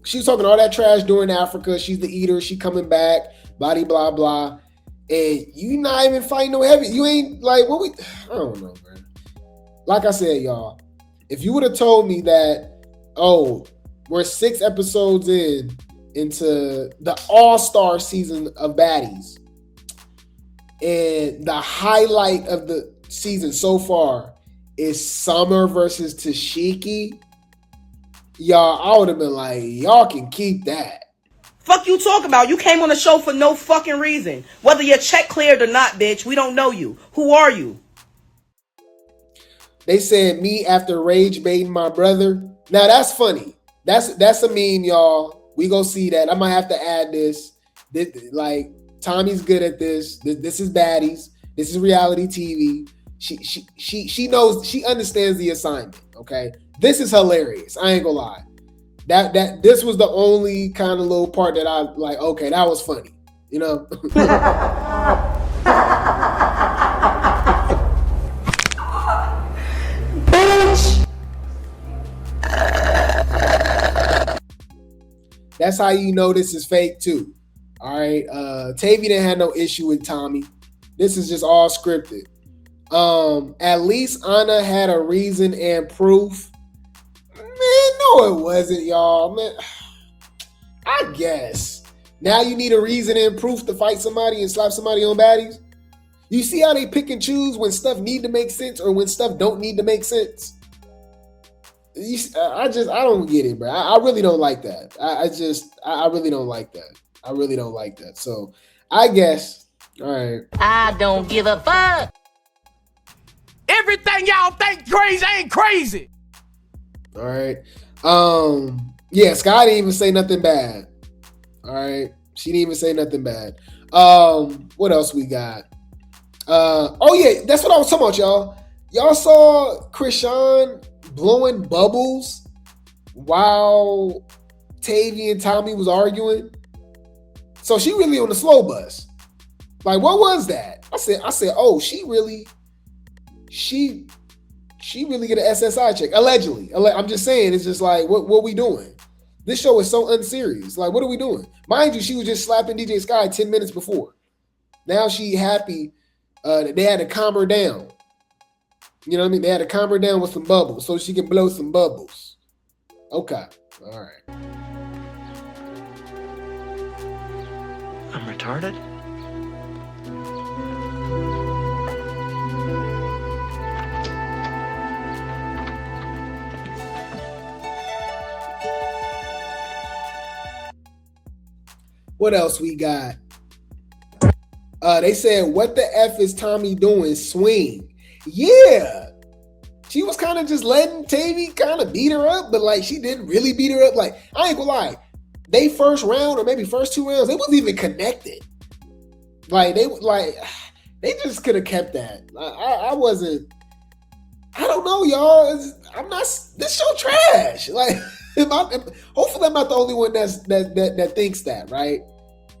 She was talking all that trash during Africa. She's the eater. She coming back. Blah blah blah. And you not even fighting no heavy. You ain't like what we. I don't know, man. Like I said, y'all. If you would have told me that, oh, we're 6 episodes into the all-star season of baddies, and the highlight of the season so far is Summer versus Teshiki, y'all, I would have been like, y'all can keep that. Fuck you talk about? You came on the show for no fucking reason. Whether your check cleared or not, bitch, we don't know you. Who are you? They said me after rage baiting my brother. Now that's funny. That's a meme, y'all. We go see that. I might have to add this. Like, Tommie's good at this. This is baddies. This is reality TV. She knows, she understands the assignment. Okay, this is hilarious. I ain't gonna lie. That this was the only kind of little part that I like. Okay, that was funny. You know. Bitch. That's how you know this is fake too. All right. Tavi didn't have no issue with Tommie. This is just all scripted. At least Ahna had a reason and proof. Man, no, it wasn't, y'all. Man, I guess. Now you need a reason and proof to fight somebody and slap somebody on baddies? You see how they pick and choose when stuff need to make sense or when stuff don't need to make sense? I don't get it, bro. I really don't like that. I really don't like that. I really don't like that. So I guess, all right. I don't give a fuck. Everything y'all think crazy ain't crazy. All right. Yeah, Sky didn't even say nothing bad. All right. She didn't even say nothing bad. What else we got? Oh yeah, that's what I was talking about, y'all. Y'all saw Chrisean blowing bubbles while Tavii and Tommie was arguing. So she really on the slow bus. Like, what was that? I said, oh, she really get an SSI check. Allegedly. I'm just saying, it's just like, what we doing? This show is so unserious. Like, what are we doing? Mind you, she was just slapping DJ Sky 10 minutes before. Now she happy that they had to calm her down. You know what I mean? They had to calm her down with some bubbles so she can blow some bubbles. Okay. All right. I'm retarded? What else we got? They said, what the F is Tommie doing? Swing. Yeah. She was kind of just letting Tavii kind of beat her up, but like she didn't really beat her up. Like, I ain't gonna lie. They first round or maybe first 2 rounds, they wasn't even connected. Like, they just could have kept that. I wasn't, I don't know, y'all. This show trash. Like, hopefully I'm not the only one that thinks that, right?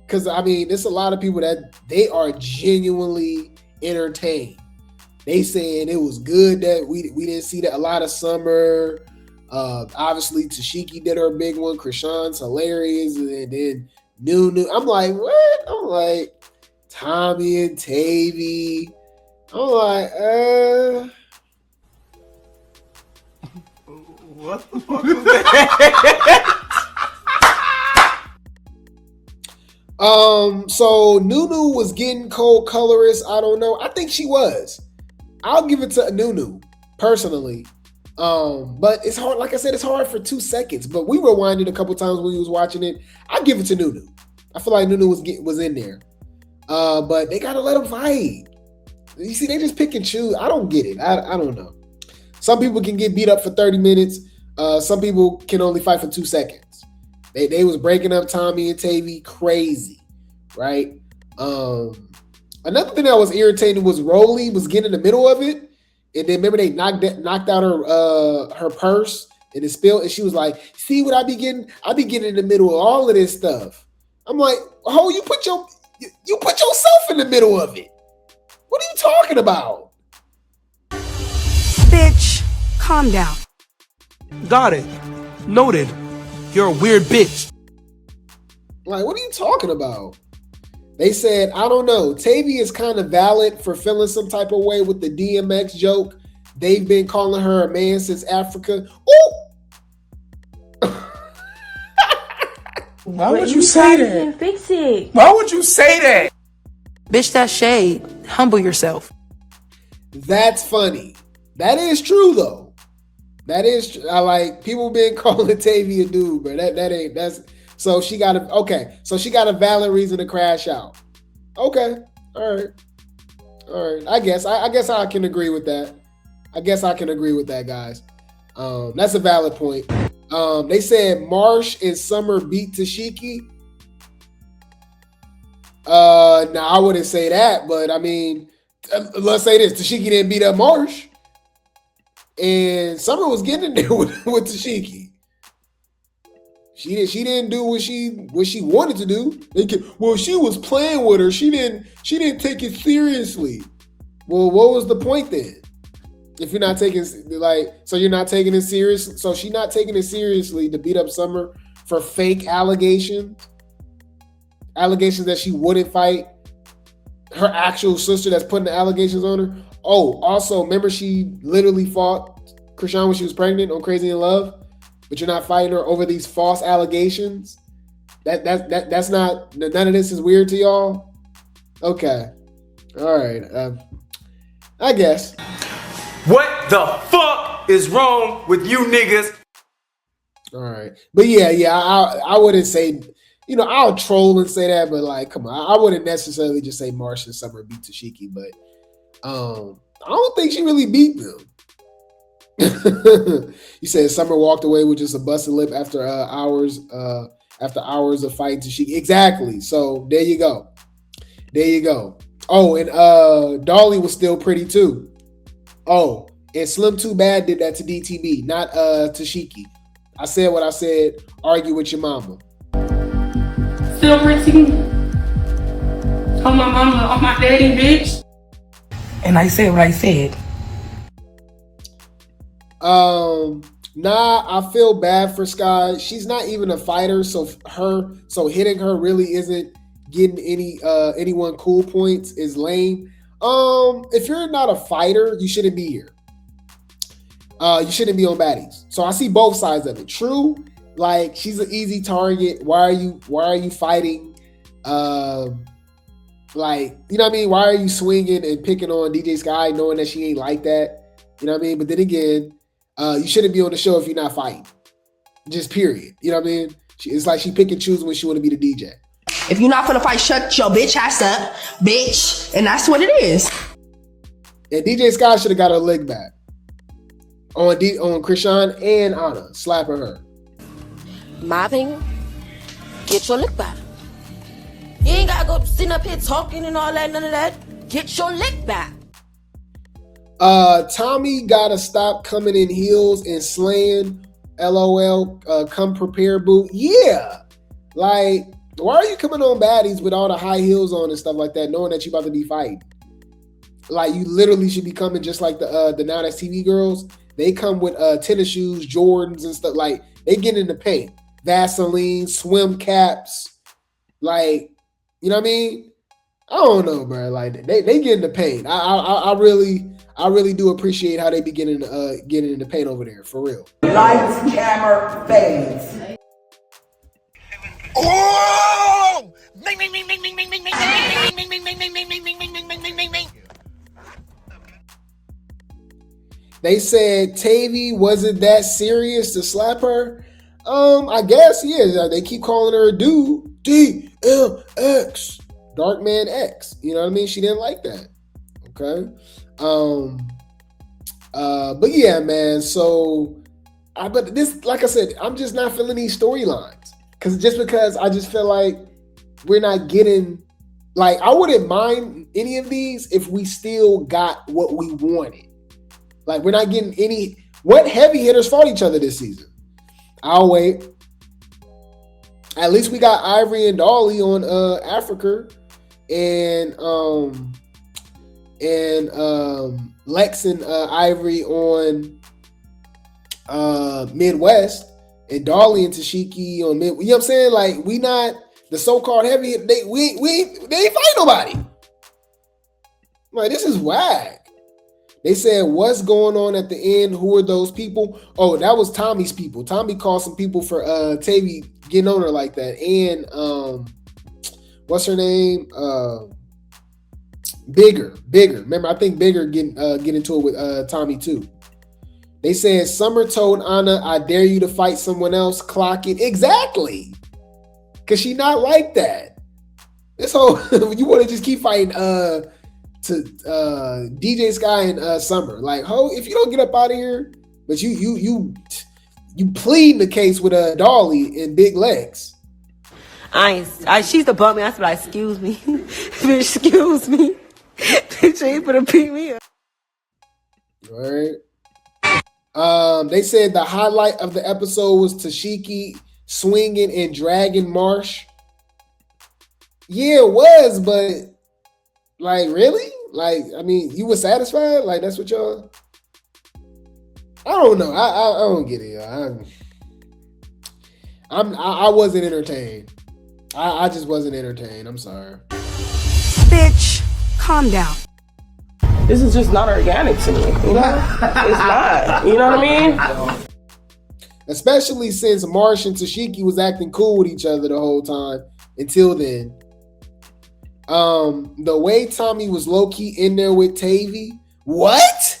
Because I mean, there's a lot of people that they are genuinely entertained. They saying it was good that we didn't see that a lot of summer. Obviously Teshiki did her big one. Chrisean's hilarious, and then Nunu. I'm like, what? I'm like, Tommie and Tavii. I'm like, what the fuck was that? So Nunu was getting cold colorist. I don't know. I think she was. I'll give it to Nunu personally. But it's hard. Like I said, it's hard for 2 seconds. But we rewinded a couple times when we was watching it. I give it to Nunu. I feel like Nunu was in there. But they gotta let them fight. You see, they just pick and choose. I don't get it. I don't know. Some people can get beat up for 30 minutes. Some people can only fight for 2 seconds. They was breaking up Tommie and Tavii crazy, right? Another thing that was irritating was Rolly was getting in the middle of it, and then remember they knocked out her purse and it spilled, and she was like, "See what I be getting? I be getting in the middle of all of this stuff." I'm like, "Oh, you put yourself in the middle of it. What are you talking about?" Bitch, calm down. Got it. Noted. You're a weird bitch. Like, what are you talking about? They said, I don't know. Tavii is kind of valid for feeling some type of way with the DMX joke. They've been calling her a man since Africa. Ooh! Why would you say that? Fix it. Why would you say that? Bitch, that's shade. Humble yourself. That's funny. That is true, though. That is, I like people been calling Tavii a dude, but so she got a valid reason to crash out. Okay, all right. I guess I can agree with that. Guys. That's a valid point. They said Marsh and Summer beat Teshiki. Now I wouldn't say that, but I mean, let's say this: Teshiki didn't beat up Marsh. And Summer was getting in there with Teshiki. She didn't do what she wanted to do. She was playing with her. She didn't take it seriously. Well, what was the point then? If you're not taking you're not taking it serious. So she's not taking it seriously to beat up Summer for fake allegations that she wouldn't fight her actual sister that's putting the allegations on her. Oh, also, remember she literally fought Chrisean when she was pregnant on Crazy in Love, but you're not fighting her over these false allegations? That's not, none of this is weird to y'all? Okay. All right. I guess. What the fuck is wrong with you niggas? All right. But yeah, I wouldn't say, I'll troll and say that, but like, come on. I wouldn't necessarily just say Marsh and Summer beat Teshiki, but I don't think she really beat them. You said Summer walked away with just a busted lip after hours of fighting Teshiki. Exactly. So there you go. There you go. Oh, and Dolly was still pretty too. Oh, and Slim Too Bad did that to DTB, not Teshiki. I said what I said. Argue with your mama. Still pretty. On my mama, on my daddy, bitch. And I said what I said. Nah, I feel bad for Sky. She's not even a fighter, so hitting her really isn't getting anyone cool points is lame. If you're not a fighter, you shouldn't be here. You shouldn't be on baddies. So I see both sides of it. True, like she's an easy target. Why are you fighting? Like, you know what I mean? Why are you swinging and picking on DJ Sky knowing that she ain't like that? You know what I mean? But then again, you shouldn't be on the show if you're not fighting. Just period. You know what I mean? It's like she pick and choose when she want to be the DJ. If you're not gonna fight, shut your bitch ass up, bitch. And that's what it is. And DJ Sky should have got her leg back on Chrisean and Ahna, slapping her. My opinion, get your lick back. You ain't gotta go sitting up here talking and all that, none of that. Get your lick back. Tommie gotta stop coming in heels and slaying. LOL. Come prepared, boo. Yeah. Like, why are you coming on baddies with all the high heels on and stuff like that, knowing that you about to be fighting? Like, you literally should be coming just like the Now That's TV girls. They come with tennis shoes, Jordans and stuff. Like, they get in the paint. Vaseline, swim caps. Like, you know what I mean? I don't know, bro. Like, they get in the paint. I really do appreciate how they be getting in the paint over there, for real. Lights, camera, fades. Oh! They said Tavi wasn't that serious to slap her. I guess, yeah. They keep calling her a dude. DMX. Darkman X. You know what I mean? She didn't like that. Okay. But yeah, man. So, but this, like I said, I'm just not feeling these storylines. Because I just feel like we're not getting, like, I wouldn't mind any of these if we still got what we wanted. Like, we're not getting what heavy hitters fought each other this season? I'll wait. At least we got Ivory and Dolly on Africa, and Lex and Ivory on Midwest, and Dolly and Teshiki on Mid. You know what I'm saying? Like, we not the so-called heavy. They ain't fight nobody. Like, this is whack. They said, what's going on at the end? Who are those people? Oh, that was Tommie's people. Tommie called some people for Tavi getting on her like that. And what's her name? Bigger. Remember, I think Bigger get into it with Tommie too. They said Summer told Ahna, I dare you to fight someone else. Clock it. Exactly. Because she not like that. This whole, you want to just keep fighting to DJ Sky and Summer. Like, if you don't get up out of here, but you plead the case with Dolly and Big Legs. She's the bump me. I said, excuse me. Bitch, excuse me. Bitch ain't gonna beat me up. All right. They said the highlight of the episode was Teshiki swinging and dragging Marsh. Yeah, it was, but like, really? Like, I mean, you were satisfied? Like, that's what y'all... I don't know. I don't get it, y'all. I wasn't entertained. I just wasn't entertained. I'm sorry. Bitch, calm down. This is just not organic to me, you know? It's not, you know what I mean? Especially since Marsh and Teshiki was acting cool with each other the whole time until then. The way Tommie was low-key in there with Tavi. What?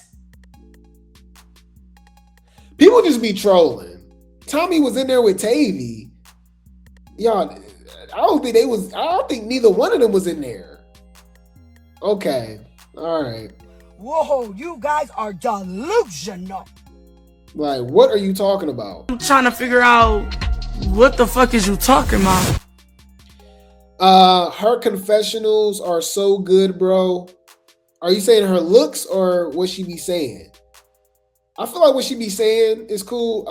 People just be trolling. Tommie was in there with Tavi. Y'all, I don't think neither one of them was in there. Okay. All right. Whoa, you guys are delusional. Like, what are you talking about? I'm trying to figure out what the fuck is you talking about? Her confessionals are so good, bro. Are you saying her looks or what she be saying? I feel like what she be saying is cool.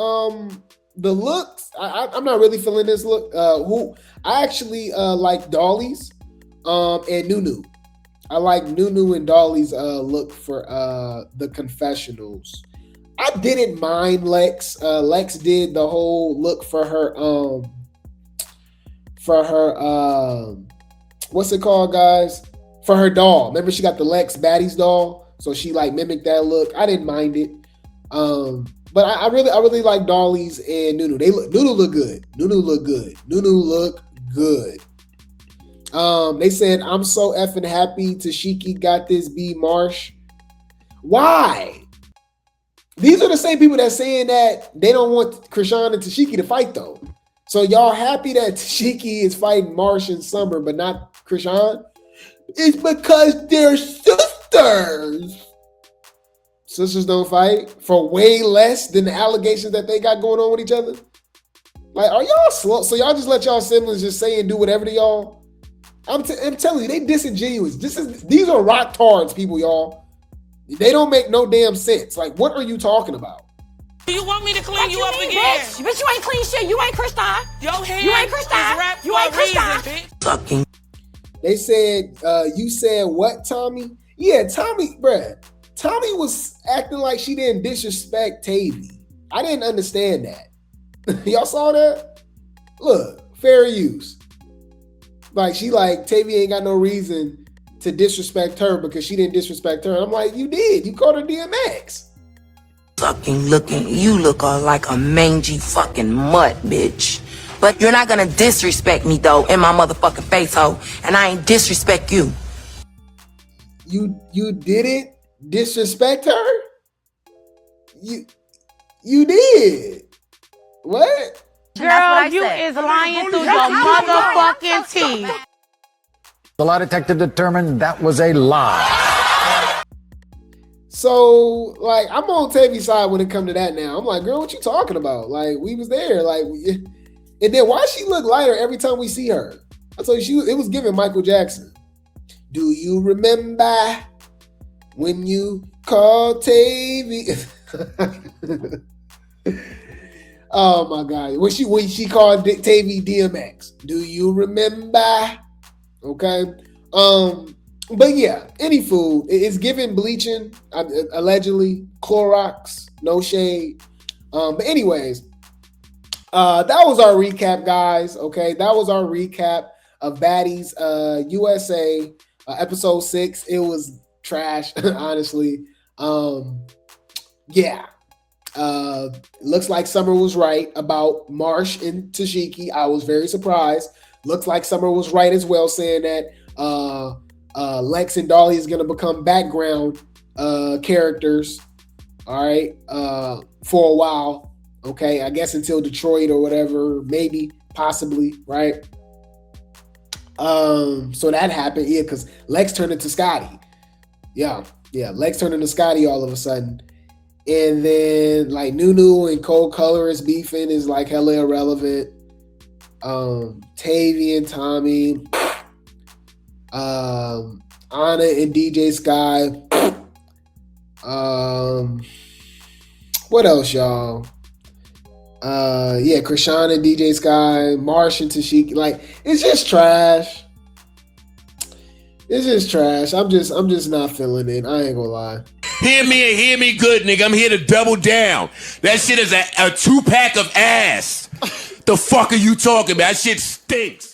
The looks, I'm not really feeling this look. I actually like Dolly's and Nunu. I like Nunu and Dolly's look for the confessionals. I didn't mind Lex. Lex did the whole look for her what's it called, guys? For her doll. Remember she got the Lex Baddies doll, so she like mimicked that look. I didn't mind it. But I really like Dolly's and Nunu. Nunu look good. Nunu look good. They said, I'm so effing happy Teshiki got this B Marsh. Why? These are the same people that saying that they don't want Chrisean and Teshiki to fight though. So y'all happy that Teshiki is fighting Marsh in Summer, but not Chrisean? It's because they're sisters. Sisters don't fight for way less than the allegations that they got going on with each other. Like, are y'all slow? So y'all just let y'all siblings just say and do whatever to y'all? I'm telling you, they disingenuous. These are rock tards, people, y'all. They don't make no damn sense. Like, what are you talking about? You want me to clean you up again? Bitch, you ain't clean shit. You ain't Chrisean. Your hair You ain't Chrisean. You ain't Chrisean. Fucking. They said, you said what, Tommie? Yeah, Tommie, bruh. Tommie was acting like she didn't disrespect Tavi. I didn't understand that. Y'all saw that? Look, fair use. Like, she like, Tavi ain't got no reason to disrespect her because she didn't disrespect her. I'm like, you did. You called her DMX. Fucking looking, you look like a mangy fucking mutt, bitch. But you're not gonna disrespect me though in my motherfucking face, ho. And I ain't disrespect you. You didn't disrespect her? You did. What? Girl, you is lying through your motherfucking teeth. The lie detector determined that was a lie. So, like, I'm on Tavi's side when it comes to that now. I'm like, girl, what you talking about? Like, we was there. Like, and then why she look lighter every time we see her? I told you, it was giving Michael Jackson. Do you remember when you called Tavii? Oh my God. When she called Tavii DMX. Do you remember? Okay. But yeah, any food is given bleaching, allegedly, Clorox, no shade. But anyways, that was our recap, guys. Okay, that was our recap of Baddies USA episode 6. It was trash, honestly. Yeah. Looks like Summer was right about Marsh and Teshiki. I was very surprised. Looks like Summer was right as well, saying that Lex and Dolly is going to become background characters, all right, for a while. Okay, I guess until Detroit or whatever, maybe, possibly, right? So that happened, yeah, because Lex turned into Scotty. Yeah, Lex turned into Scotty all of a sudden. And then, like, Nunu and Coi colorist beefing is, like, hella irrelevant. Tavi and Tommie. Ahna and DJ Sky. What else, y'all? Yeah, Chrisean and DJ Sky, Marsh and Teshiki. Like, it's just trash. It's just trash. I'm just not feeling it. I ain't gonna lie. Hear me and hear me good, nigga. I'm here to double down. That shit is a 2-pack of ass. The fuck are you talking about? That shit stinks.